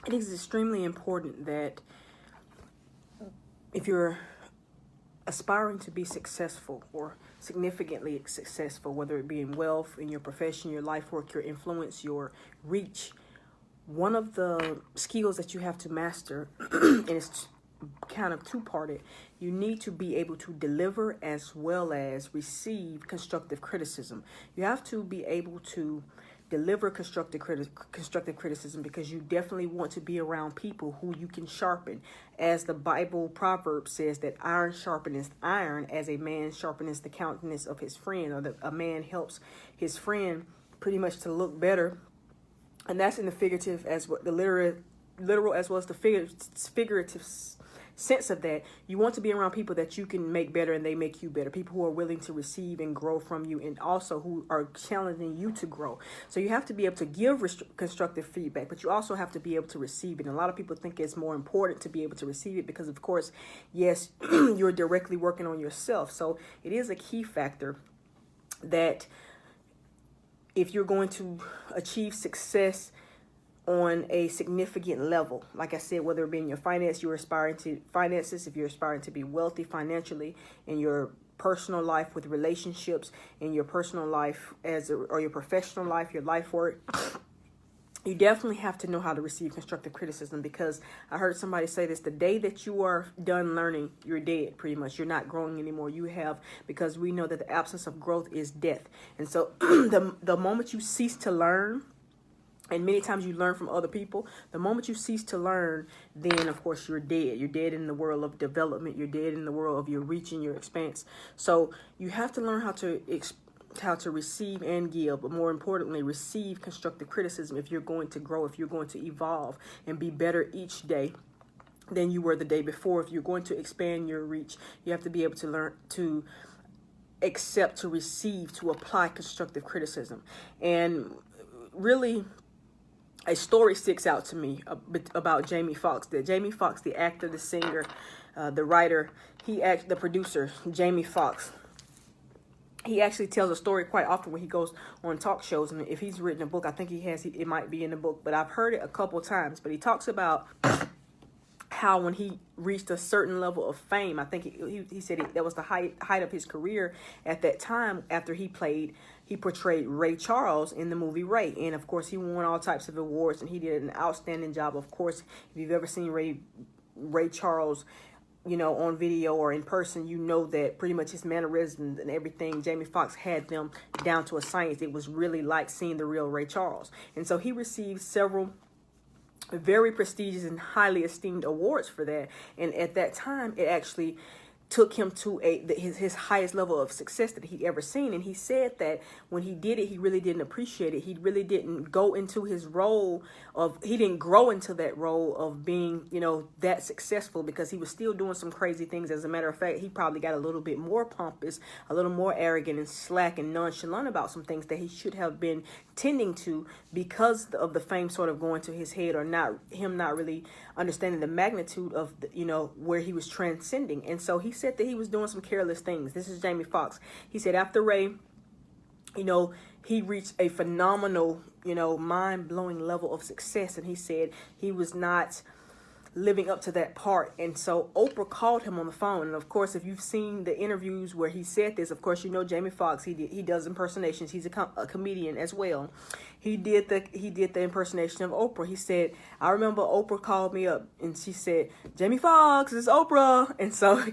it is extremely important that if you're aspiring to be successful or significantly successful, whether it be in wealth, in your profession, your life work, your influence, your reach, one of the skills that you have to master, and it's kind of two-parted, you need to be able to deliver as well as receive constructive criticism. You have to be able to deliver constructive criticism because you definitely want to be around people who you can sharpen. As the Bible proverb says, that iron sharpeneth iron, as a man sharpeneth the countenance of his friend, or that a man helps his friend pretty much to look better. And that's in the figurative as well, the literal as well as the figurative sense of that. You want to be around people that you can make better and they make you better. People who are willing to receive and grow from you, and also who are challenging you to grow. So you have to be able to give constructive feedback, but you also have to be able to receive it. And a lot of people think it's more important to be able to receive it because, of course, yes, you're directly working on yourself. So it is a key factor that if you're going to achieve success on a significant level, like I said, whether it be in your finances, if you're aspiring to be wealthy financially, in your personal life with relationships, in your personal life or your professional life, your life work, you definitely have to know how to receive constructive criticism, because I heard somebody say this: the day that you are done learning, you're dead, pretty much. You're not growing anymore. Because we know that the absence of growth is death. And so the moment you cease to learn, and many times you learn from other people, the moment you cease to learn, then of course you're dead. You're dead in the world of development. You're dead in the world of your reach and your expanse. So you have to learn how to receive and give, but more importantly, receive constructive criticism if you're going to grow, if you're going to evolve and be better each day than you were the day before. If you're going to expand your reach, you have to be able to learn to accept, to receive, to apply constructive criticism. And really, a story sticks out to me about Jamie Foxx. That Jamie Foxx, the actor, the singer, the writer, the producer, Jamie Foxx, he actually tells a story quite often when he goes on talk shows. And if he's written a book, I think it might be in the book, but I've heard it a couple times. But he talks about how when he reached a certain level of fame, I think he said that was the height of his career at that time, after he portrayed Ray Charles in the movie Ray. And of course, he won all types of awards, and he did an outstanding job. Of course, if you've ever seen Ray Charles, on video or in person, you know that pretty much his mannerisms and everything, Jamie Foxx had them down to a science. It was really like seeing the real Ray Charles. And so he received several very prestigious and highly esteemed awards for that. And at that time, it actually took him to his highest level of success that he'd ever seen. And he said that when he did it, he really didn't appreciate it. He really didn't go into his role he didn't grow into that role of being, that successful, because he was still doing some crazy things. As a matter of fact, he probably got a little bit more pompous, a little more arrogant and slack and nonchalant about some things that he should have been tending to, because of the fame sort of going to his head, or not really understanding the magnitude of where he was transcending. And so he said that he was doing some careless things. This is Jamie Foxx. He said after Ray, he reached a phenomenal, mind-blowing level of success, and he said he was not living up to that part. And so Oprah called him on the phone. And of course, if you've seen the interviews where he said this, of course, Jamie Foxx, he does impersonations. He's a comedian as well. He did the impersonation of Oprah. He said, I remember Oprah called me up and she said, Jamie Foxx, it's Oprah. And so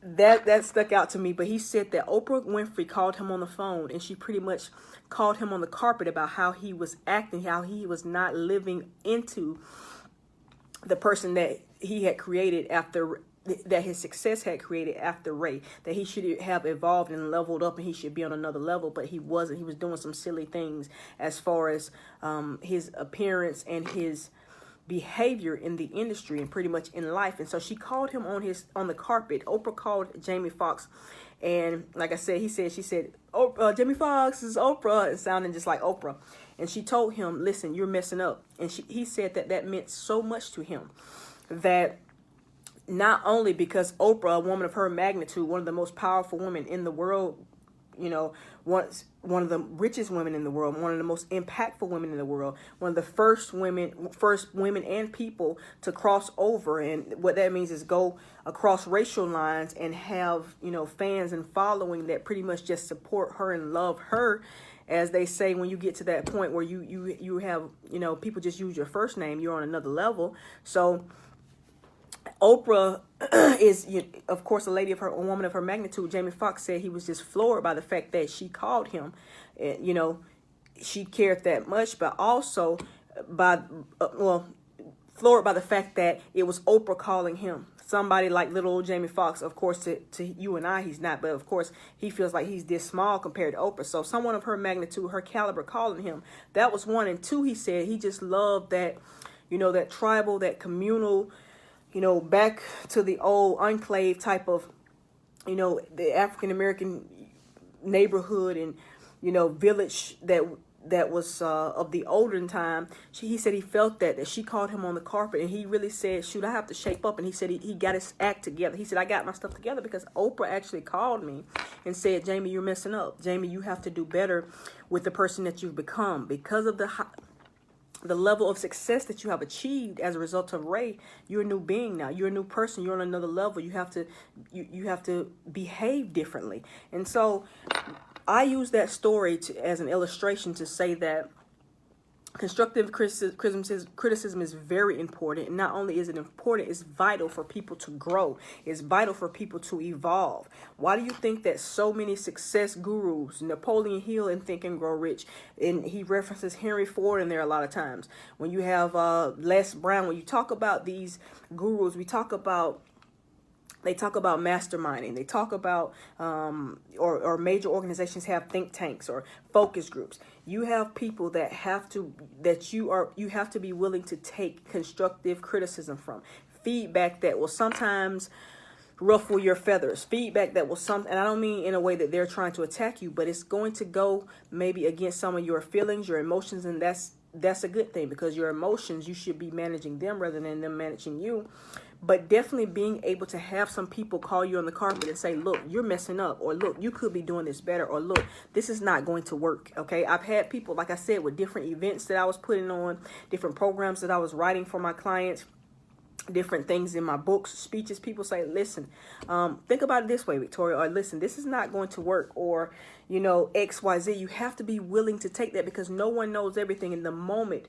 that stuck out to me. But he said that Oprah Winfrey called him on the phone, and she pretty much called him on the carpet about how he was acting, how he was not living into the person that he had created that his success had created after Ray, that he should have evolved and leveled up, and he should be on another level, but he wasn't. He was doing some silly things as far as his appearance and his behavior in the industry and pretty much in life. And so she called him on the carpet. Oprah called Jamie Foxx, and like I said, she said, "Oh, Jamie Foxx, is Oprah," and sounding just like Oprah. And she told him, "Listen, you're messing up." And he said that meant so much to him, that not only because Oprah, a woman of her magnitude, one of the most powerful women in the world, one of the richest women in the world, one of the most impactful women in the world, one of the first women and people to cross over. And what that means is go across racial lines and have, fans and following that pretty much just support her and love her. As they say, when you get to that point where you have, people just use your first name, you're on another level. So Oprah is, of course, a woman of her magnitude. Jamie Foxx said he was just floored by the fact that she called him. She cared that much, but also floored by the fact that it was Oprah calling him. Somebody like little old Jamie Foxx, of course, to you and I, he's not, but of course, he feels like he's this small compared to Oprah. So someone of her magnitude, her caliber, calling him, that was one. And two, he said he just loved that, that tribal, that communal, back to the old enclave type of, the African-American neighborhood and, village that was of the olden time. He said he felt that she called him on the carpet, and he really said, shoot, I have to shape up. And he said he got his act together. He said, I got my stuff together because Oprah actually called me and said, Jamie, you're messing up. Jamie, you have to do better with the person that you've become because of the level of success that you have achieved as a result of Ray. You're a new being now. You're a new person. You're on another level. You have to behave differently. And so I use that story as an illustration to say that constructive criticism is very important. And not only is it important, it's vital for people to grow. It's vital for people to evolve. Why do you think that so many success gurus, Napoleon Hill in Think and Grow Rich, and he references Henry Ford in there a lot of times. When you have Les Brown, when you talk about these gurus, they talk about masterminding. They talk about, or major organizations have think tanks or focus groups. You have people that you have to be willing to take constructive criticism from. Feedback that will sometimes ruffle your feathers. Feedback that will and I don't mean in a way that they're trying to attack you, but it's going to go maybe against some of your feelings, your emotions, and that's a good thing, because your emotions, you should be managing them rather than them managing you. But definitely being able to have some people call you on the carpet and say, look, you're messing up, or look, you could be doing this better, or look, this is not going to work. Okay. I've had people, like I said, with different events that I was putting on, different programs that I was writing for my clients, different things in my books, speeches. People say, listen, think about it this way, Victoria, or listen, this is not going to work, or, XYZ. You have to be willing to take that, because no one knows everything. In the moment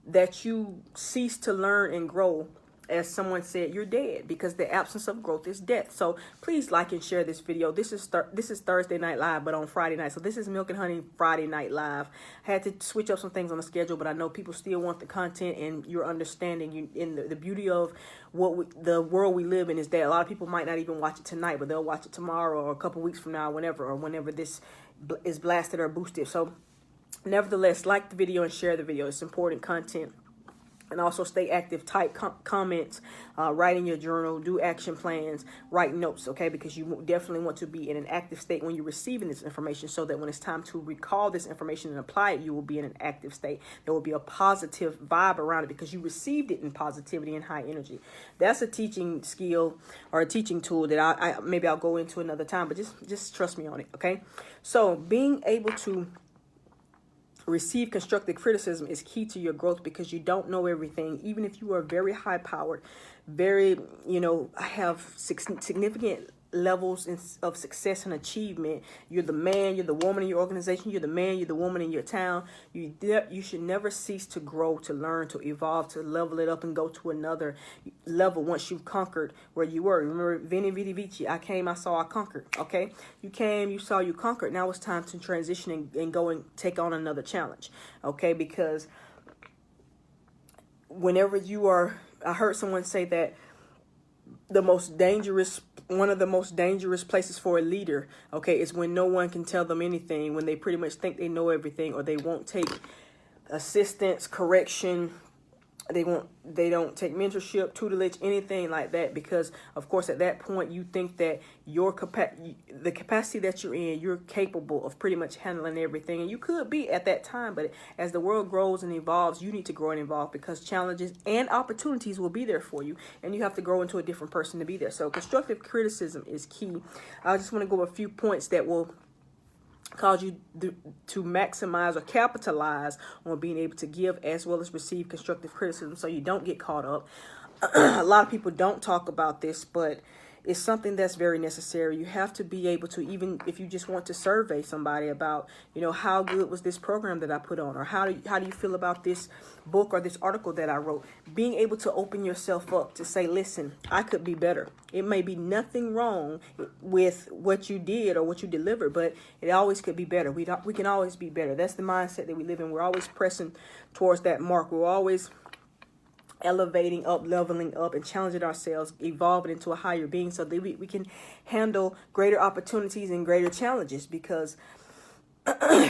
that you cease to learn and grow, as someone said, you're dead, because the absence of growth is death. So please like and share this video. This is Thursday Night Live, but on Friday night. So this is Milk and Honey Friday Night Live. I had to switch up some things on the schedule, but I know people still want the content, and you're understanding. The beauty of the world we live in is that a lot of people might not even watch it tonight, but they'll watch it tomorrow or a couple weeks from now, whenever this is blasted or boosted. So nevertheless, like the video and share the video. It's important content. And also stay active, type comments, write in your journal, do action plans, write notes, okay? Because you definitely want to be in an active state when you're receiving this information, so that when it's time to recall this information and apply it, you will be in an active state. There will be a positive vibe around it because you received it in positivity and high energy. That's a teaching skill or a teaching tool that maybe I'll go into another time, but just trust me on it, okay? So being able to receive constructive criticism is key to your growth, because you don't know everything. Even if you are very high powered, very, have significant levels of success and achievement, you're the man, you're the woman in your organization, you're the man, you're the woman in your town, you should never cease to grow, to learn, to evolve, to level it up and go to another level once you've conquered where you were. Remember, Veni Vidi Vici, I came, I saw, I conquered. Okay, you came, you saw, you conquered. Now it's time to transition and go and take on another challenge. Okay, because whenever I heard someone say that one of the most dangerous places for a leader, okay, is when no one can tell them anything, when they pretty much think they know everything, or they won't take assistance, correction, they don't take mentorship, tutelage, anything like that, because of course at that point you think that the capacity that you're in, you're capable of pretty much handling everything, and you could be at that time. But as the world grows and evolves, you need to grow and evolve, because challenges and opportunities will be there for you, and you have to grow into a different person to be there. So constructive criticism is key. I just want to go over a few points that will cause you to maximize or capitalize on being able to give as well as receive constructive criticism, so you don't get caught up. A lot of people don't talk about this, but it's something that's very necessary. You have to be able to, even if you just want to survey somebody about, how good was this program that I put on, or how do you feel about this book or this article that I wrote? Being able to open yourself up to say, listen, I could be better. It may be nothing wrong with what you did or what you delivered, but it always could be better. We can always be better. That's the mindset that we live in. We're always pressing towards that mark. We're always elevating up, leveling up, and challenging ourselves, evolving into a higher being, so that we can handle greater opportunities and greater challenges. Because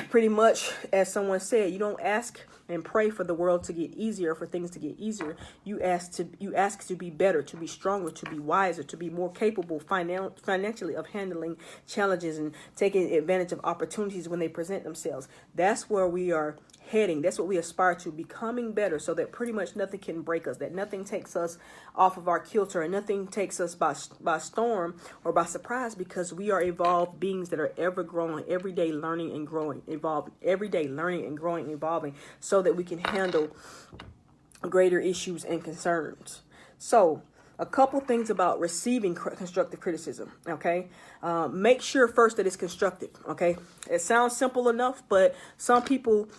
pretty much, as someone said, you don't ask and pray for the world to get easier, for things to get easier. You ask to be better, to be stronger, to be wiser, to be more capable financially of handling challenges and taking advantage of opportunities when they present themselves. That's where we are heading. That's what we aspire to, becoming better, so that pretty much nothing can break us, that nothing takes us off of our kilter, and nothing takes us by storm or by surprise, because we are evolved beings that are ever growing, every day learning and growing, evolving, every day learning and growing and evolving, so that we can handle greater issues and concerns. So, a couple things about receiving constructive criticism, okay? Make sure first that it's constructive, okay? It sounds simple enough, but some people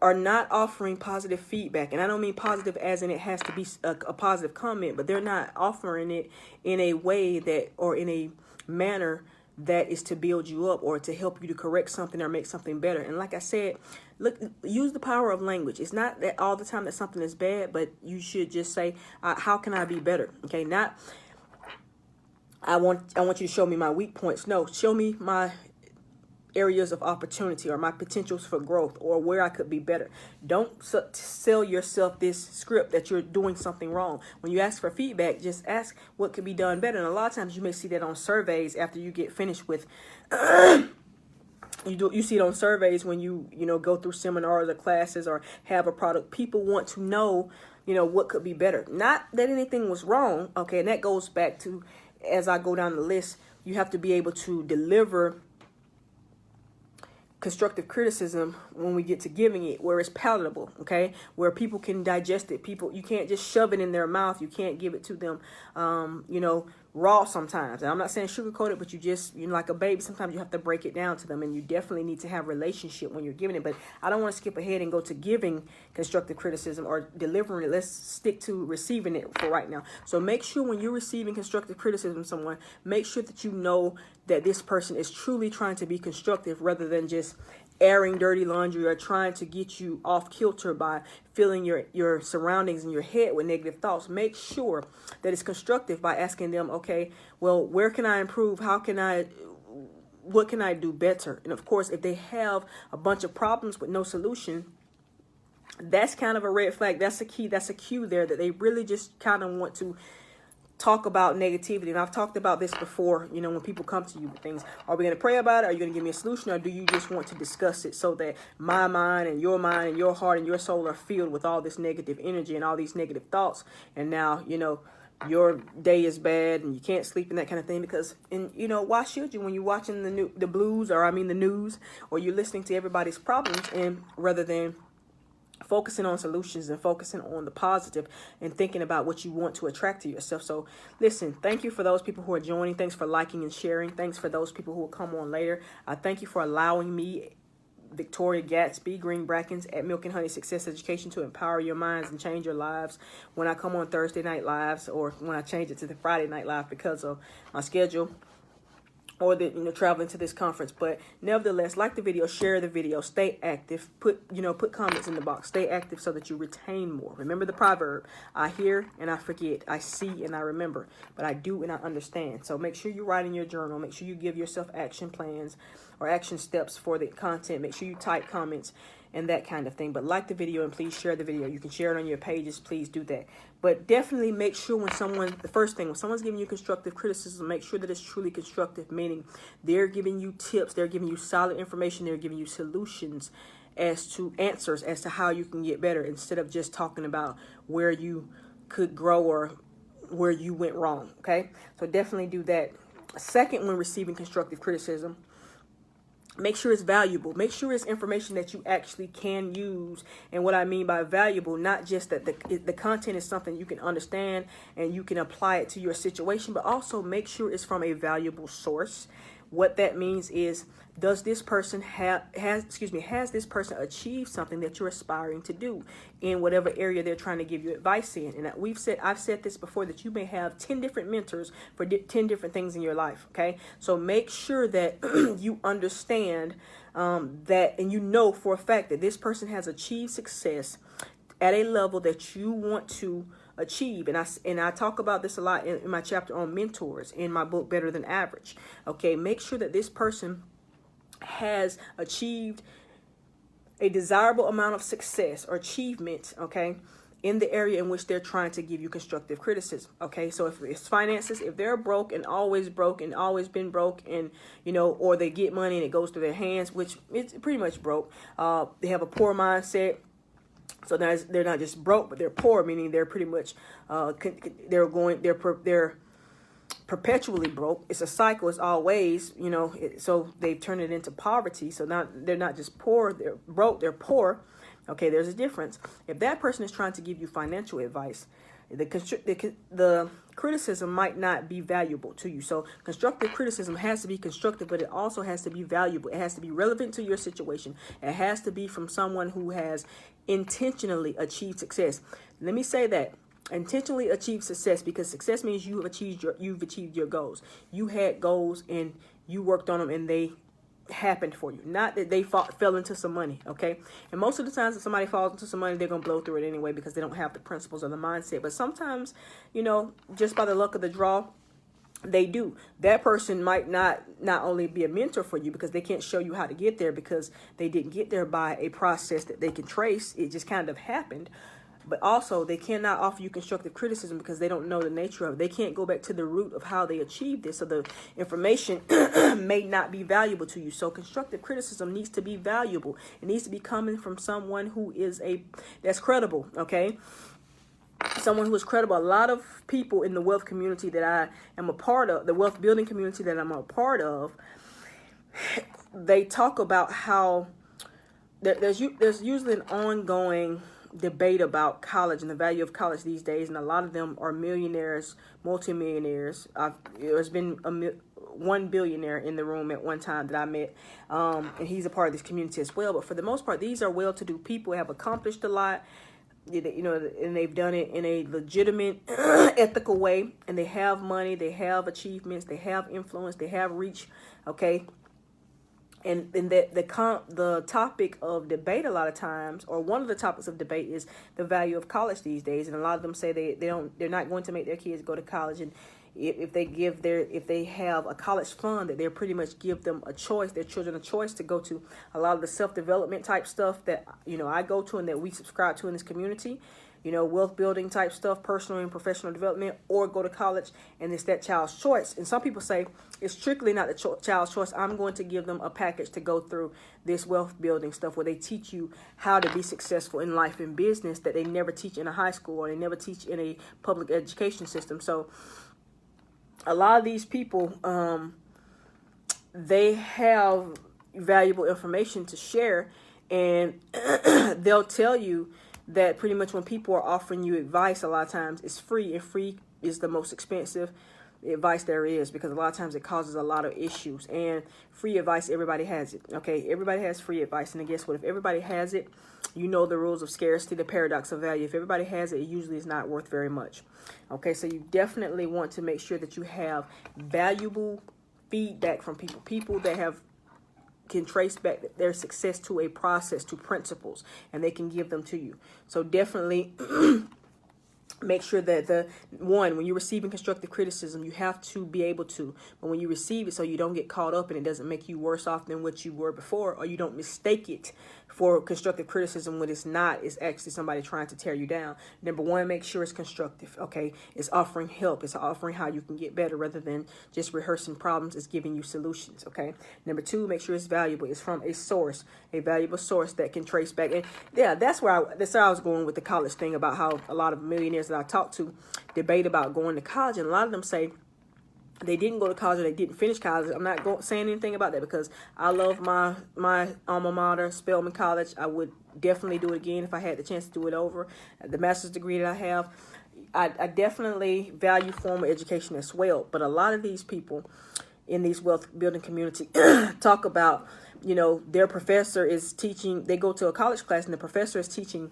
are not offering positive feedback. And I don't mean positive as in it has to be a positive comment, but they're not offering it in a way that, or in a manner that is to build you up or to help you to correct something or make something better. And like I said, look, use the power of language. It's not that all the time that something is bad, but you should just say, how can I be better? Okay, not, I want you to show me my weak points. No, show me my areas of opportunity or my potentials for growth or where I could be better. Don't sell yourself this script that you're doing something wrong. When you ask for feedback, just ask what could be done better. And a lot of times you may see that on surveys after you get finished with you see it on surveys when you go through seminars or classes or have a product. People want to know what could be better. Not that anything was wrong, okay? And that goes back to, as I go down the list, you have to be able to deliver constructive criticism when we get to giving it where it's palatable, okay, where people can digest it. You can't just shove it in their mouth. You can't give it to them raw sometimes. And I'm not saying sugarcoat it, but you just, like a baby, sometimes you have to break it down to them, and you definitely need to have a relationship when you're giving it. But I don't want to skip ahead and go to giving constructive criticism or delivering it. Let's stick to receiving it for right now. So make sure when you're receiving constructive criticism from someone, make sure that you know that this person is truly trying to be constructive rather than just airing dirty laundry or trying to get you off kilter by filling your surroundings and your head with negative thoughts. Make sure that it's constructive by asking them, okay, well, where can I improve? What can I do better? And of course, if they have a bunch of problems with no solution, that's kind of a red flag. That's a key. That's a cue there that they really just kind of want to talk about negativity. And I've talked about this before, when people come to you with things. Are we going to pray about it? Are you going to give me a solution? Or do you just want to discuss it so that my mind and your heart and your soul are filled with all this negative energy and all these negative thoughts? And now, your day is bad and you can't sleep and that kind of thing. Because, why should you when you're watching the news, or you're listening to everybody's problems, and rather than focusing on solutions and focusing on the positive and thinking about what you want to attract to yourself. So listen, thank you for those people who are joining. Thanks for liking and sharing. Thanks for those people who will come on later. Thank you for allowing me, Victoria Gatsby, Green Brackens at Milk and Honey Success Education, to empower your minds and change your lives when I come on Thursday night lives, or when I change it to the Friday night live because of my schedule, or traveling to this conference. But nevertheless, like the video, share the video, stay active, put comments in the box, stay active so that you retain more. Remember the proverb, I hear and I forget, I see and I remember, but I do and I understand. So make sure you write in your journal, make sure you give yourself action plans or action steps for the content, make sure you type comments and that kind of thing. But like the video and please share the video. You can share it on your pages, please do that. But definitely make sure when someone's giving you constructive criticism, make sure that it's truly constructive, meaning they're giving you tips, they're giving you solid information, they're giving you solutions as to answers as to how you can get better, instead of just talking about where you could grow or where you went wrong, okay? So definitely do that. Second, when receiving constructive criticism, Make sure it's valuable. Make sure it's information that you actually can use. And what I mean by valuable, not just that the content is something you can understand and you can apply it to your situation, but also make sure it's from a valuable source. What that means is, does this person has this person achieved something that you're aspiring to do in whatever area they're trying to give you advice in? And I've said this before, that you may have 10 different mentors for 10 different things in your life. Okay, so make sure that you understand that, and you know for a fact that this person has achieved success at a level that you want to achieve. And I talk about this a lot in my chapter on mentors in my book, Better Than Average. Okay, make sure that this person has achieved a desirable amount of success or achievement, okay, in the area in which they're trying to give you constructive criticism. Okay, so if it's finances, if they're broke and always been broke, and or they get money and it goes through their hands, which it's pretty much broke, they have a poor mindset. So they're not just broke, but they're poor, meaning they're pretty much they're perpetually broke. It's a cycle. It's always, so they've turned it into poverty. So now they're not just poor, they're broke, they're poor. Okay, there's a difference. If that person is trying to give you financial advice, the criticism might not be valuable to you. So constructive criticism has to be constructive, but it also has to be valuable. It has to be relevant to your situation. It has to be from someone who has intentionally achieved success. Let me say that. Intentionally achieve success, because success means you've achieved your goals. You had goals and you worked on them and they happened for you. Not that they fell into some money, okay? And most of the times if somebody falls into some money, they're going to blow through it anyway because they don't have the principles or the mindset. But sometimes, just by the luck of the draw, they do. That person might not only be a mentor for you because they can't show you how to get there because they didn't get there by a process that they can trace. It just kind of happened. But also, they cannot offer you constructive criticism because they don't know the nature of it. They can't go back to the root of how they achieved this. So the information may not be valuable to you. So constructive criticism needs to be valuable. It needs to be coming from someone who is that's credible, okay? Someone who is credible. A lot of people in the wealth community that I am a part of, the wealth building community that I'm a part of, they talk about how there's usually an ongoing debate about college and the value of college these days, and a lot of them are millionaires, multimillionaires. There's been one billionaire in the room at one time that I met, and he's a part of this community as well. But for the most part, these are well-to-do people, have accomplished a lot, and they've done it in a legitimate, ethical way, and they have money, they have achievements, they have influence, they have reach, okay? And the topic of debate a lot of times, or one of the topics of debate, is the value of college these days. And a lot of them say they're not going to make their kids go to college, and if they have a college fund, that they pretty much give them a choice, their children a choice to go to a lot of the self-development type stuff that I go to and that we subscribe to in this community. Wealth building type stuff, personal and professional development, or go to college, and it's that child's choice. And some people say it's strictly not the child's choice. I'm going to give them a package to go through this wealth building stuff where they teach you how to be successful in life and business that they never teach in a high school or they never teach in a public education system. So a lot of these people, they have valuable information to share, and they'll tell you that pretty much when people are offering you advice, a lot of times it's free, and free is the most expensive advice there is, because a lot of times it causes a lot of issues. And free advice, everybody has it, okay? Everybody has free advice, and guess what? If everybody has it, the rules of scarcity, the paradox of value. If everybody has it, it usually is not worth very much, okay? So you definitely want to make sure that you have valuable feedback from people that can trace back their success to a process, to principles, and they can give them to you. So definitely make sure that when you're receiving constructive criticism, you have to be able to, but when you receive it, so you don't get caught up and it doesn't make you worse off than what you were before, or you don't mistake it for constructive criticism when it's not. It's actually somebody trying to tear you down. Number one, make sure it's constructive, okay? It's offering help. It's offering how you can get better rather than just rehearsing problems. It's giving you solutions, okay? Number two, make sure it's valuable. It's from a source, a valuable source that can trace back. And yeah, that's where I was going with the college thing, about how a lot of millionaires that I talk to debate about going to college, and a lot of them say they didn't go to college or they didn't finish college. I'm not saying anything about that because I love my alma mater, Spelman College. I would definitely do it again if I had the chance to do it over. The master's degree that I have, I definitely value formal education as well. But a lot of these people in these wealth building community talk about, their professor is teaching. They go to a college class and the professor is teaching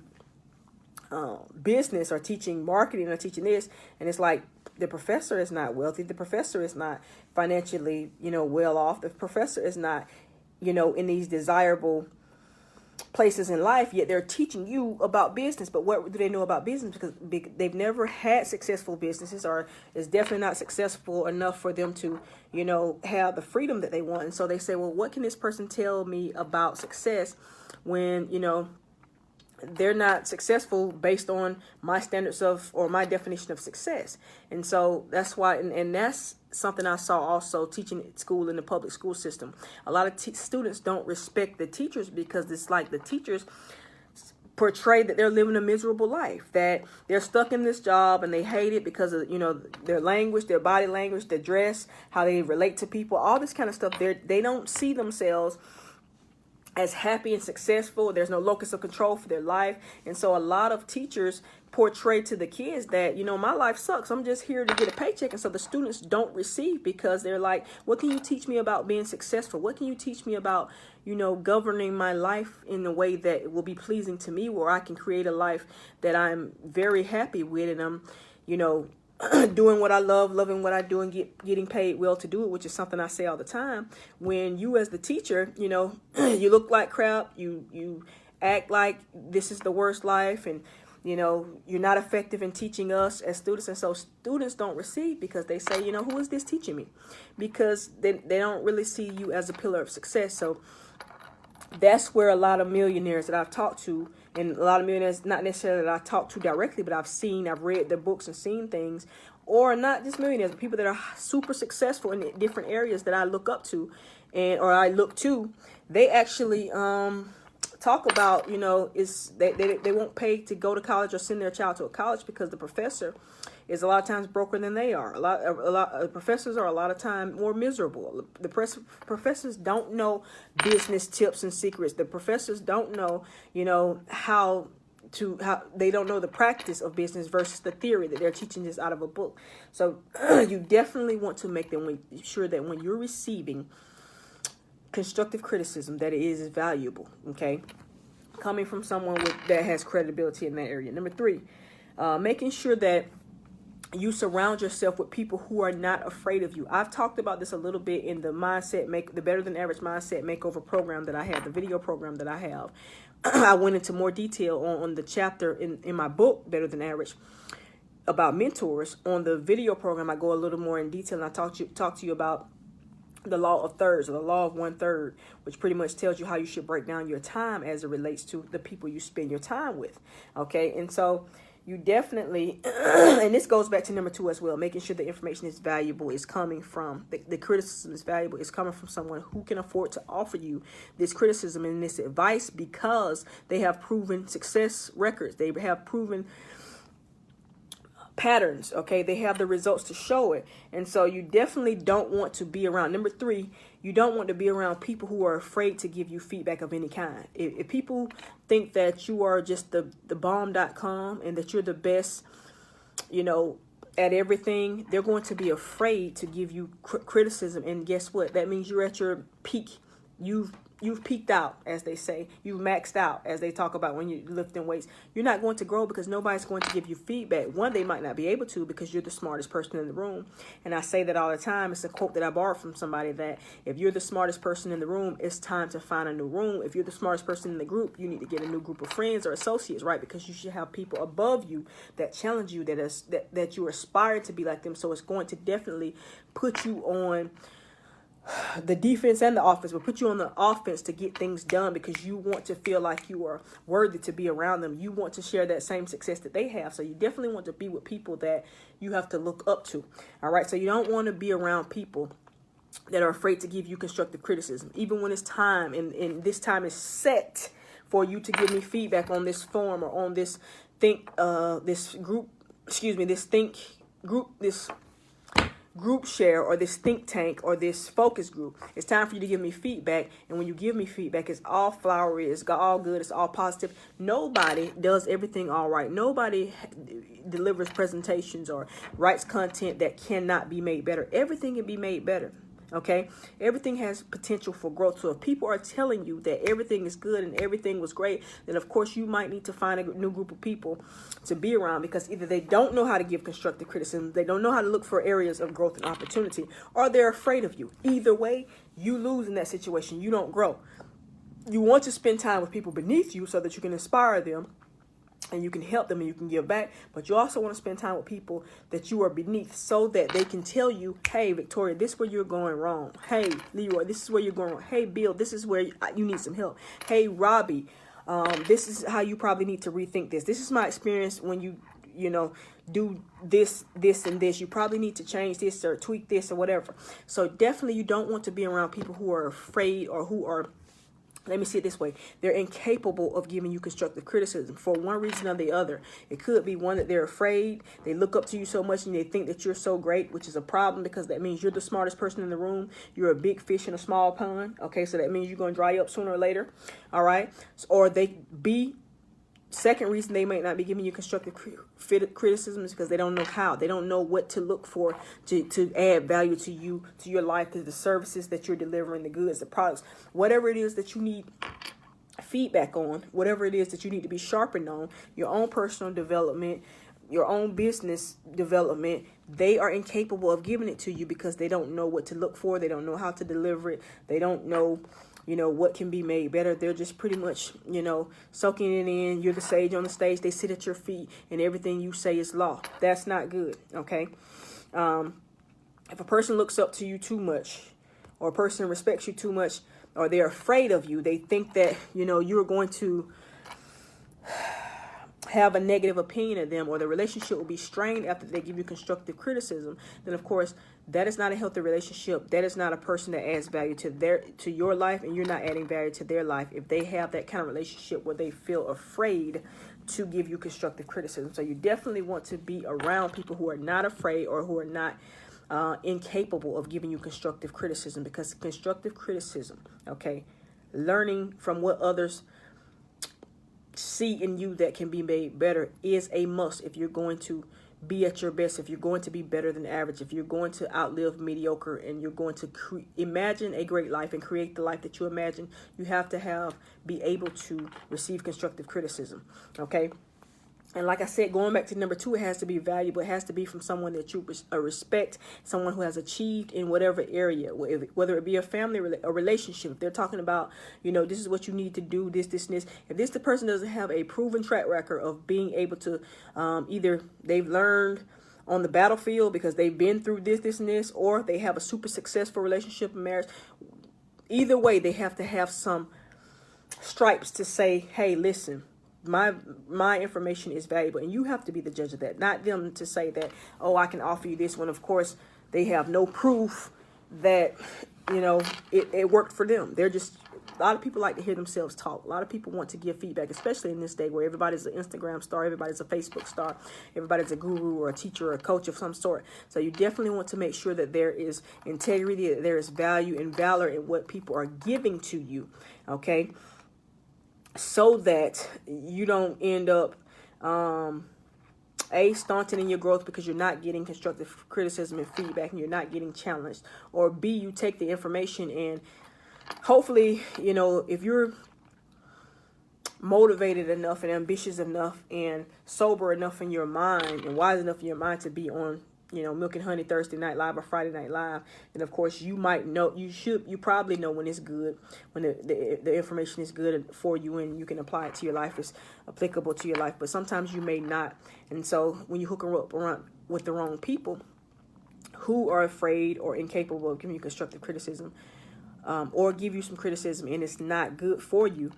business or teaching marketing or teaching this, and it's like the professor is not wealthy, the professor is not financially well off, the professor is not in these desirable places in life, yet they're teaching you about business. But what do they know about business? Because they've never had successful businesses, or it's definitely not successful enough for them to have the freedom that they want. And so they say, well, what can this person tell me about success when they're not successful based on my standards or my definition of success? And so that's why, and that's something I saw also teaching at school in the public school system. A lot of students don't respect the teachers because it's like the teachers portray that they're living a miserable life, that they're stuck in this job and they hate it because of, their language, their body language, their dress, how they relate to people, all this kind of stuff. They don't see themselves as happy and successful. There's no locus of control for their life. And so a lot of teachers portray to the kids that, my life sucks. I'm just here to get a paycheck. And so the students don't receive because they're like, what can you teach me about being successful? What can you teach me about, governing my life in a way that will be pleasing to me, where I can create a life that I'm very happy with, and I'm, doing what I love, loving what I do, and getting paid well to do it, which is something I say all the time. When you as the teacher, you look like crap, you act like this is the worst life, and you're not effective in teaching us as students. And so students don't receive because they say, who is this teaching me? Because they don't really see you as a pillar of success. So that's where a lot of millionaires that I've talked to, and a lot of millionaires, not necessarily that I talked to directly, but I've read their books and seen things, or not just millionaires, but people that are super successful in different areas that I look up to, or I look to. They actually talk about, they won't pay to go to college or send their child to a college because the professor is a lot of times broker than they are. A lot of professors are a lot of time more miserable. The professors don't know business tips and secrets. The professors don't know, how they don't know the practice of business versus the theory that they're teaching this out of a book. So you definitely want to make them sure that when you're receiving constructive criticism, that it is valuable, okay? Coming from someone that has credibility in that area. Number 3, making sure that you surround yourself with people who are not afraid of you. I've talked about this a little bit in the the Better Than Average Mindset Makeover program that I have, the video program that I have. I went into more detail on the chapter in my book, Better Than Average, about mentors. On the video program, I go a little more in detail, and I talk to you about the law of thirds, or the law of 1/3, which pretty much tells you how you should break down your time as it relates to the people you spend your time with. Okay, and so you definitely, and this goes back to number 2 as well, making sure the information is valuable, is coming from, the criticism is valuable, is coming from someone who can afford to offer you this criticism and this advice because they have proven success records. They have proven patterns, okay? They have the results to show it. And so you definitely don't want to be around. Number 3, you don't want to be around people who are afraid to give you feedback of any kind. If people think that you are just the bomb.com and that you're the best, at everything, they're going to be afraid to give you criticism. And guess what? That means you're at your peak. You've peaked out, as they say. You've maxed out, as they talk about when you're lifting weights. You're not going to grow because nobody's going to give you feedback. One, they might not be able to because you're the smartest person in the room. And I say that all the time. It's a quote that I borrowed from somebody, that if you're the smartest person in the room, it's time to find a new room. If you're the smartest person in the group, you need to get a new group of friends or associates, right? Because you should have people above you that challenge you, that you aspire to be like them. So it's going to definitely put you on the defense and the offense, will put you on the offense to get things done because you want to feel like you are worthy to be around them. You want to share that same success that they have. So you definitely want to be with people that you have to look up to. All right. So you don't want to be around people that are afraid to give you constructive criticism, even when it's time, and this time is set for you to give me feedback on this form or on this group share or this think tank or this focus group. It's time for you to give me feedback. And when you give me feedback, it's all flowery, it's all good, it's all positive. Nobody does everything all right. Nobody delivers presentations or writes content that cannot be made better. Everything can be made better. Okay, everything has potential for growth. So if people are telling you that everything is good and everything was great, then of course you might need to find a new group of people to be around, because either they don't know how to give constructive criticism, they don't know how to look for areas of growth and opportunity, or they're afraid of you. Either way, you lose in that situation. You don't grow. You want to spend time with people beneath you so that you can inspire them and you can help them and you can give back. But you also want to spend time with people that you are beneath so that they can tell you, hey, Victoria, this is where you're going wrong. Hey, Leroy, this is where you're going wrong. Hey, Bill, this is where you need some help. Hey, Robbie, this is how you probably need to rethink this. This is my experience when you do this, and this. You probably need to change this or tweak this or whatever. So definitely you don't want to be around people who are afraid or who are, let me see it this way, they're incapable of giving you constructive criticism for one reason or the other. It could be one that they're afraid. They look up to you so much and they think that you're so great, which is a problem because that means you're the smartest person in the room. You're a big fish in a small pond. Okay, so that means you're going to dry up sooner or later. All right. Or second reason they might not be giving you constructive criticism is because they don't know how. They don't know what to look for to add value to you, to your life, to the services that you're delivering, the goods, the products, whatever it is that you need feedback on, whatever it is that you need to be sharpened on, your own personal development, your own business development. They are incapable of giving it to you because they don't know what to look for. They don't know how to deliver it. They don't know what can be made better. They're just pretty much, soaking it in. You're the sage on the stage. They sit at your feet and everything you say is law. That's not good. Okay. If a person looks up to you too much, or a person respects you too much, or they're afraid of you, they think that, you're going to have a negative opinion of them, or the relationship will be strained after they give you constructive criticism, then of course that is not a healthy relationship. That is not a person that adds value to your life, and you're not adding value to their life if they have that kind of relationship where they feel afraid to give you constructive criticism. So you definitely want to be around people who are not afraid or who are not incapable of giving you constructive criticism, because constructive criticism, okay, learning from what others see in you that can be made better is a must if you're going to be at your best, if you're going to be better than average, if you're going to outlive mediocre, and you're going to imagine a great life and create the life that you imagine. You have to be able to receive constructive criticism. Okay. And like I said, going back to number 2, it has to be valuable. It has to be from someone that you respect, someone who has achieved in whatever area, whether it be a family, a relationship. If they're talking about, this is what you need to do, this, and this. If the person doesn't have a proven track record of being able to, either they've learned on the battlefield because they've been through this, and this, or they have a super successful relationship and marriage, either way, they have to have some stripes to say, hey, listen, my information is valuable, and you have to be the judge of that, not them to say that, oh, I can offer you this, when of course they have no proof that it worked for them. They're just, a lot of people like to hear themselves talk. A lot of people want to give feedback, especially in this day where everybody's an Instagram star, everybody's a Facebook star, everybody's a guru or a teacher or a coach of some sort. So you definitely want to make sure that there is integrity, that there is value and valor in what people are giving to you. Okay. So that you don't end up, stunting in your growth because you're not getting constructive criticism and feedback, and you're not getting challenged. Or B, you take the information and hopefully, if you're motivated enough and ambitious enough and sober enough in your mind and wise enough in your mind to be on, Milk and Honey Thursday Night Live or Friday Night Live, and of course you might know, you probably know when it's good, when the information is good for you and you can apply it to your life, it's applicable to your life, but sometimes you may not. And so when you hook up around with the wrong people who are afraid or incapable of giving you constructive criticism, or give you some criticism and it's not good for you,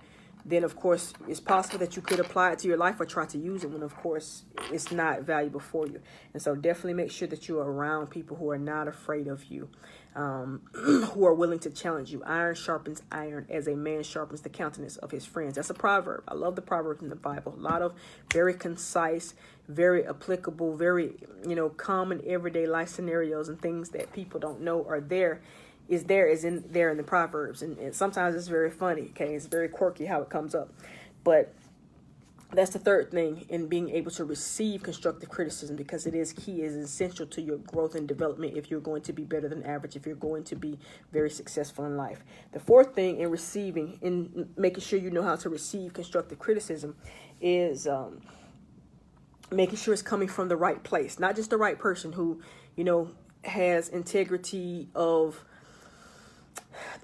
then of course it's possible that you could apply it to your life or try to use it when of course it's not valuable for you. And so definitely make sure that you're around people who are not afraid of you, who are willing to challenge you. Iron sharpens iron as a man sharpens the countenance of his friends. That's a proverb. I love the proverbs in the Bible. A lot of very concise, very applicable, very, common everyday life scenarios and things that people don't know are there. Is in there in the Proverbs, and sometimes it's very funny. Okay, it's very quirky how it comes up, but that's the third thing in being able to receive constructive criticism, because it is key, is essential to your growth and development if you're going to be better than average, if you're going to be very successful in life. The fourth thing in making sure you know how to receive constructive criticism is making sure it's coming from the right place, not just the right person who has integrity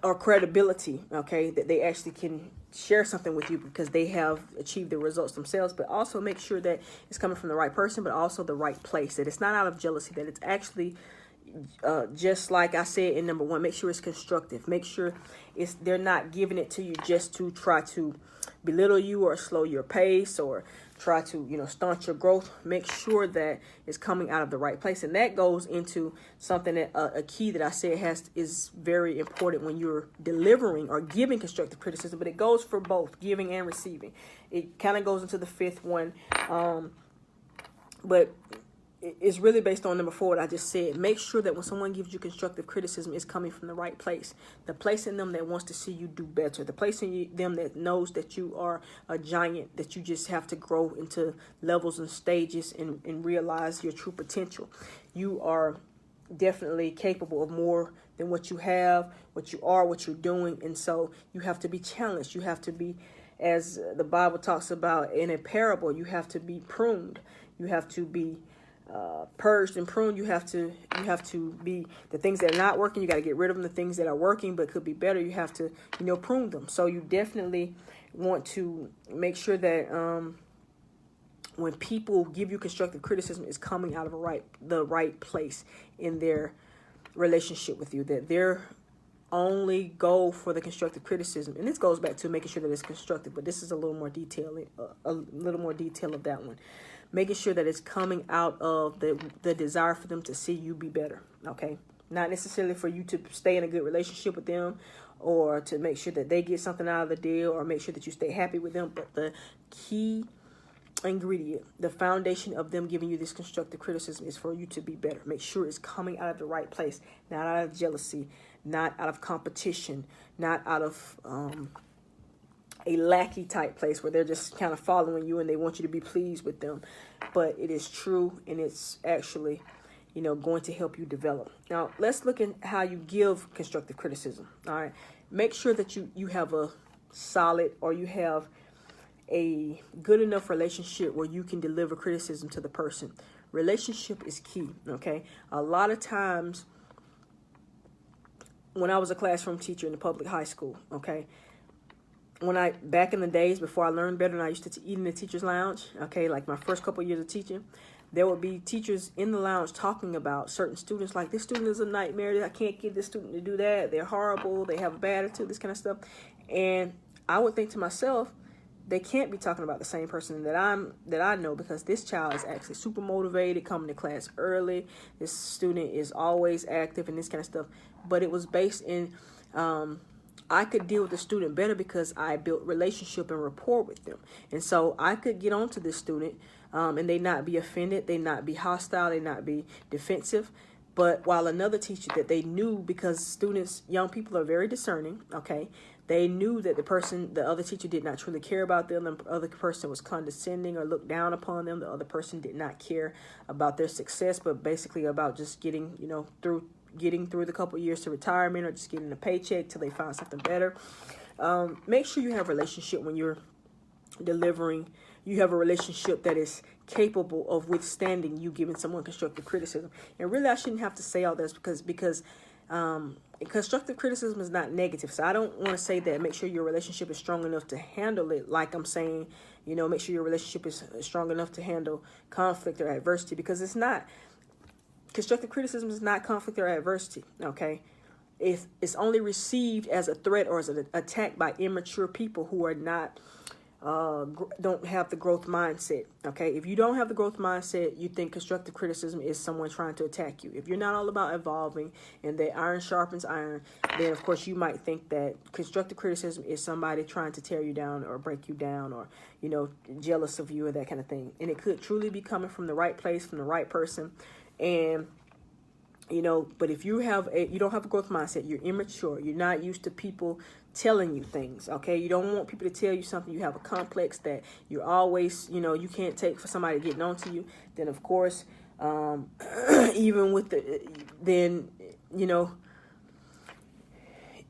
or credibility, okay, that they actually can share something with you because they have achieved the results themselves. But also make sure that it's coming from the right person, but also the right place, that it's not out of jealousy, that it's actually just like I said in number one, make sure it's constructive. Make sure they're not giving it to you just to try to belittle you or slow your pace or try to, staunch your growth. Make sure that it's coming out of the right place. And that goes into something that a key that I said is very important when you're delivering or giving constructive criticism, but it goes for both giving and receiving. It kind of goes into the fifth one. But it's really based on number four, what I just said. Make sure that when someone gives you constructive criticism, it's coming from the right place. The place in them that wants to see you do better. The place in them that knows that you are a giant, that you just have to grow into levels and stages and realize your true potential. You are definitely capable of more than what you have, what you are, what you're doing. And so you have to be challenged. You have to be, as the Bible talks about in a parable, you have to be pruned. You have to be purged and pruned. You have to be the things that are not working. You got to get rid of them. The things that are working but could be better, you have to prune them. So you definitely want to make sure that when people give you constructive criticism, it's coming out of the right place in their relationship with you, that their only goal for the constructive criticism, and this goes back to making sure that it's constructive, but this is a little more detail of that one. Making sure that it's coming out of the desire for them to see you be better, okay? Not necessarily for you to stay in a good relationship with them or to make sure that they get something out of the deal or make sure that you stay happy with them, but the key ingredient, the foundation of them giving you this constructive criticism is for you to be better. Make sure it's coming out of the right place, not out of jealousy, not out of competition, not out of a lackey type place where they're just kind of following you and they want you to be pleased with them. But it is true, and it's actually, going to help you develop. Now, let's look at how you give constructive criticism. All right. Make sure that you have a solid, or you have a good enough relationship where you can deliver criticism to the person. Relationship is key. Okay. A lot of times when I was a classroom teacher in the public high school, okay, back in the days before I learned better and I used to eat in the teacher's lounge, okay, like my first couple of years of teaching, there would be teachers in the lounge talking about certain students, like this student is a nightmare, I can't get this student to do that, they're horrible, they have a bad attitude, this kind of stuff. And I would think to myself, they can't be talking about the same person that I know, because this child is actually super motivated, coming to class early, this student is always active and this kind of stuff. But it was based in I could deal with the student better because I built relationship and rapport with them. And so I could get on to this student and they not be offended, they not be hostile, they not be defensive. But while another teacher that they knew, because young people are very discerning, okay, they knew that the other teacher did not truly care about them. The other person was condescending or looked down upon them. The other person did not care about their success, but basically about just getting through the couple years to retirement or just getting a paycheck till they find something better. Make sure you have a relationship when you're delivering. You have a relationship that is capable of withstanding you giving someone constructive criticism. And really, I shouldn't have to say all this because constructive criticism is not negative. So I don't want to say that. Make sure your relationship is strong enough to handle it. Like I'm saying, make sure your relationship is strong enough to handle conflict or adversity, because it's not. Constructive criticism is not conflict or adversity, okay? it's only received as a threat or as an attack by immature people who are not don't have the growth mindset. Okay, if you don't have the growth mindset, you think constructive criticism is someone trying to attack you. If you're not all about evolving and that iron sharpens iron, then of course you might think that constructive criticism is somebody trying to tear you down or break you down, or jealous of you or that kind of thing. And it could truly be coming from the right place, from the right person. And but if you don't have a growth mindset, you're immature, you're not used to people telling you things, okay? You don't want people to tell you something. You have a complex that you're always, you can't take for somebody getting on to you. Then, of course, even with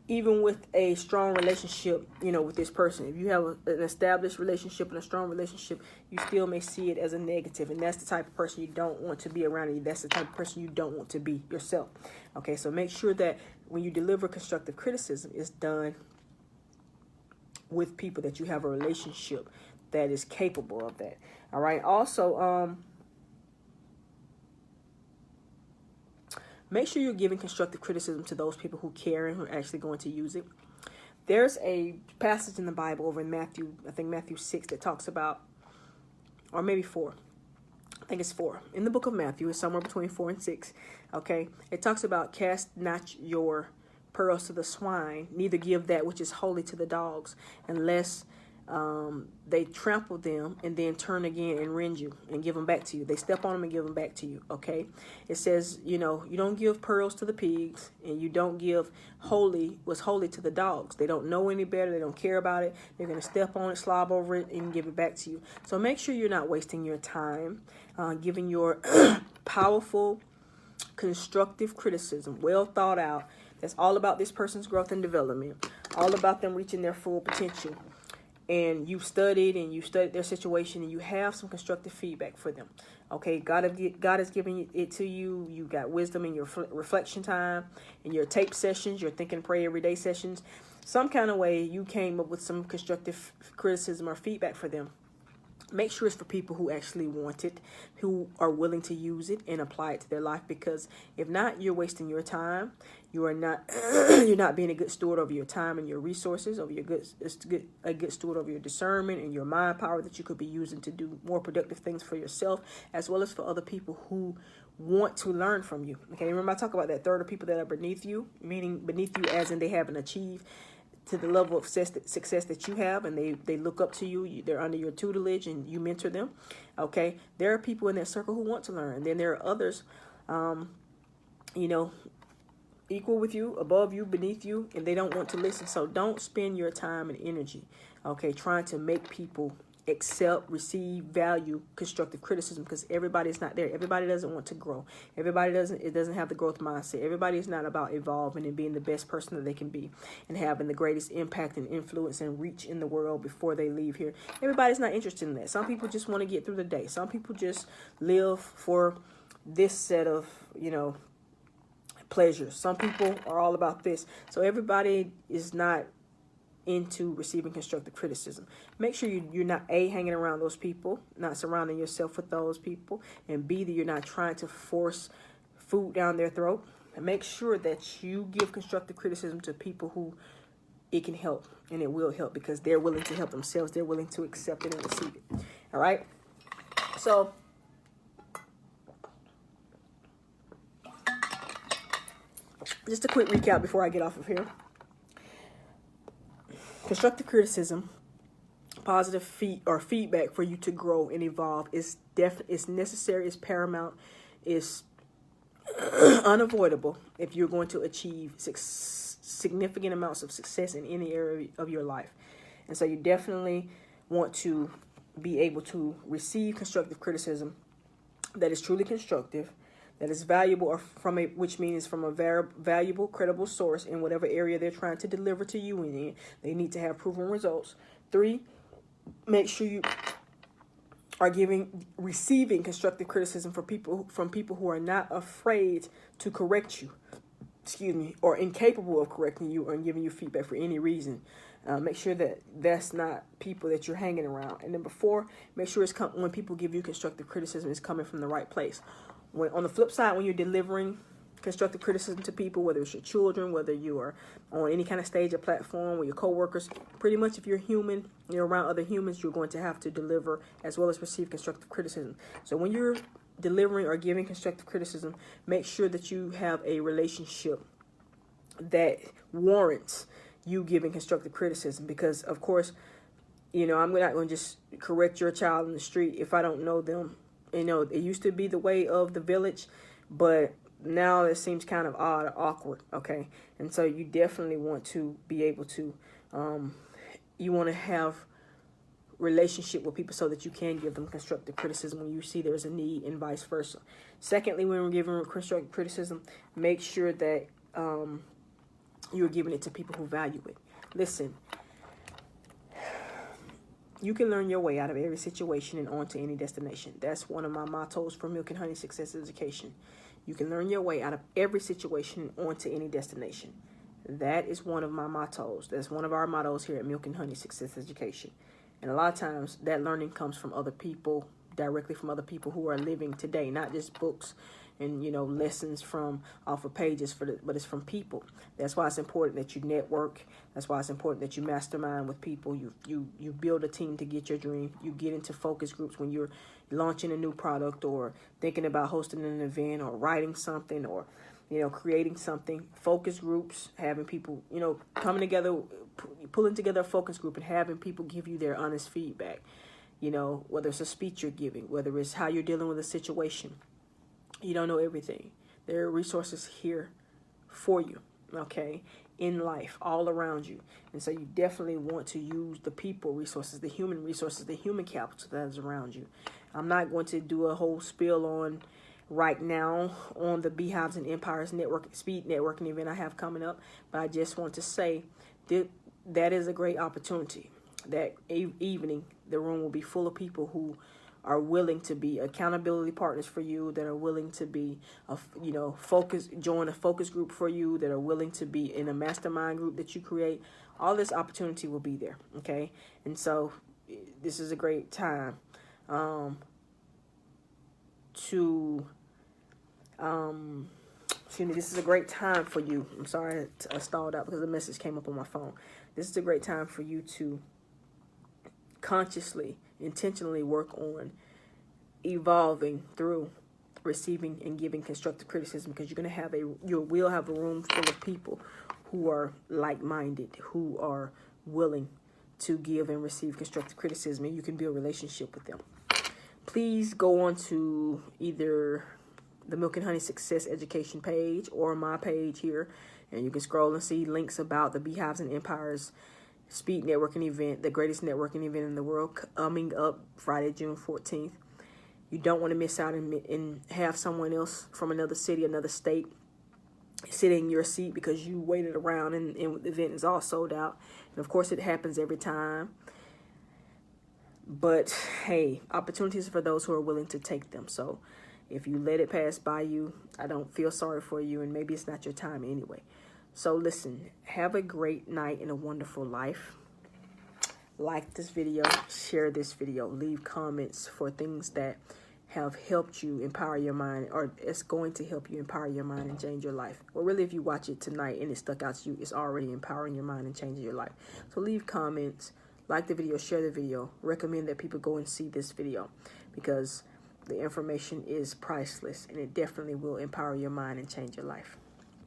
even with a strong relationship, with this person, if you have an established relationship and a strong relationship, you still may see it as a negative. And that's the type of person you don't want to be around you. That's the type of person you don't want to be yourself. Okay, so make sure that when you deliver constructive criticism, it's done with people that you have a relationship that is capable of that. All right. Also, make sure you're giving constructive criticism to those people who care and who are actually going to use it. There's a passage in the Bible over in Matthew, I think Matthew 6, that talks about, or maybe 4. I think it's 4. In the book of Matthew, it's somewhere between 4 and 6. Okay. It talks about cast not your pearls to the swine, neither give that which is holy to the dogs, unless they trample them and then turn again and rend you and give them back to you. They step on them and give them back to you. Okay. It says, you don't give pearls to the pigs, and you don't give what's holy to the dogs. They don't know any better. They don't care about it. They're going to step on it, slob over it, and give it back to you. So make sure you're not wasting your time giving your powerful, constructive criticism, well thought out. That's all about this person's growth and development, all about them reaching their full potential. And you've studied their situation, and you have some constructive feedback for them. Okay, God has given it to you. You got wisdom in your reflection time, in your tape sessions, your think and pray every day sessions. Some kind of way you came up with some constructive criticism or feedback for them. Make sure it's for people who actually want it, who are willing to use it and apply it to their life. Because if not, you're wasting your time. You are not. You're not being a good steward over your time and your resources. A good steward over your discernment and your mind power that you could be using to do more productive things for yourself, as well as for other people who want to learn from you. Okay, remember I talk about that third of people that are beneath you, meaning beneath you as in they haven't achieved to the level of success that you have, and they look up to you. They're under your tutelage and you mentor them. Okay, there are people in that circle who want to learn. And then there are others, equal with you, above you, beneath you, and they don't want to listen. So don't spend your time and energy, okay, trying to make people accept, receive, value constructive criticism, because everybody's not there. Everybody doesn't want to grow. Everybody doesn't have the growth mindset. Everybody is not about evolving and being the best person that they can be and having the greatest impact and influence and reach in the world before they leave here. Everybody's not interested in that. Some people just want to get through the day. Some people just live for this set of, pleasures. Some people are all about this. So everybody is not into receiving constructive criticism. Make sure you're not A, hanging around those people, not surrounding yourself with those people, and B, that you're not trying to force food down their throat. And make sure that you give constructive criticism to people who it can help, and it will help because they're willing to help themselves. They're willing to accept it and receive it. All right. So just a quick recap before I get off of here. Constructive criticism, positive feedback for you to grow and evolve is necessary, is paramount, is unavoidable if you're going to achieve significant amounts of success in any area of your life. And so you definitely want to be able to receive constructive criticism that is truly constructive, that is valuable, or which means from a valuable, credible source in whatever area they're trying to deliver to you in. They need to have proven results. 3, make sure you are receiving constructive criticism from people who are not afraid to correct you, or incapable of correcting you or giving you feedback for any reason. Make sure that that's not people that you're hanging around. And then 4, make sure when people give you constructive criticism, it's coming from the right place. On the flip side, when you're delivering constructive criticism to people, whether it's your children, whether you are on any kind of stage or platform, or your coworkers. Pretty much, if you're human, you're around other humans, you're going to have to deliver as well as receive constructive criticism. So when you're delivering or giving constructive criticism, make sure that you have a relationship that warrants you giving constructive criticism, because of course, you know, I'm not going to just correct your child in the street if I don't know them. You know, it used to be the way of the village, but now it seems kind of odd or awkward, okay? And so you definitely want to be able to, you want to have relationship with people so that you can give them constructive criticism when you see there's a need, and vice versa. Secondly, when we're giving constructive criticism, make sure that you're giving it to people who value it. Listen, you can learn your way out of every situation and on to any destination. That's one of my mottos for Milk and Honey Success Education. You can learn your way out of every situation and on to any destination. That is one of my mottos. That's one of our mottos here at Milk and Honey Success Education. And a lot of times that learning comes from other people, directly from other people who are living today, not just books and, you know, lessons from off of pages, but it's from people. That's why it's important that you network. That's why it's important that you mastermind with people. You build a team to get your dream. You get into focus groups when you're launching a new product, or thinking about hosting an event, or writing something, or, you know, creating something. Focus groups, having people, you know, coming together, pulling together a focus group and having people give you their honest feedback. You know, whether it's a speech you're giving, whether it's how you're dealing with a situation. You don't know everything. There are resources here for you, okay, in life, all around you. And so you definitely want to use the people resources, the human capital that is around you. I'm not going to do a whole spiel on right now on the Beehives and Empires speed networking event I have coming up, but I just want to say that is a great opportunity. That evening, the room will be full of people who are willing to be accountability partners for you, that are willing to be, join a focus group for you, that are willing to be in a mastermind group that you create. All this opportunity will be there, okay? And so this is a great time this is a great time for you. I'm sorry I stalled out because the message came up on my phone. This is a great time for you to consciously, intentionally work on evolving through receiving and giving constructive criticism, because you will have a room full of people who are like-minded, who are willing to give and receive constructive criticism, and you can build a relationship with them. Please go on to either the Milk and Honey Success Education page or my page here, and you can scroll and see links about the Beehives and Empires speed networking event, the greatest networking event in the world, coming up Friday, June 14th. You don't want to miss out and have someone else from another city, another state, sit in your seat because you waited around and the event is all sold out. And of course, it happens every time. But hey, opportunities for those who are willing to take them. So if you let it pass by you, I don't feel sorry for you, and maybe it's not your time anyway. So listen, have a great night and a wonderful life. Like this video, share this video, leave comments for things that have helped you empower your mind, or it's going to help you empower your mind and change your life. Well, really, if you watch it tonight and it stuck out to you, it's already empowering your mind and changing your life. So leave comments, like the video, share the video, recommend that people go and see this video, because the information is priceless and it definitely will empower your mind and change your life.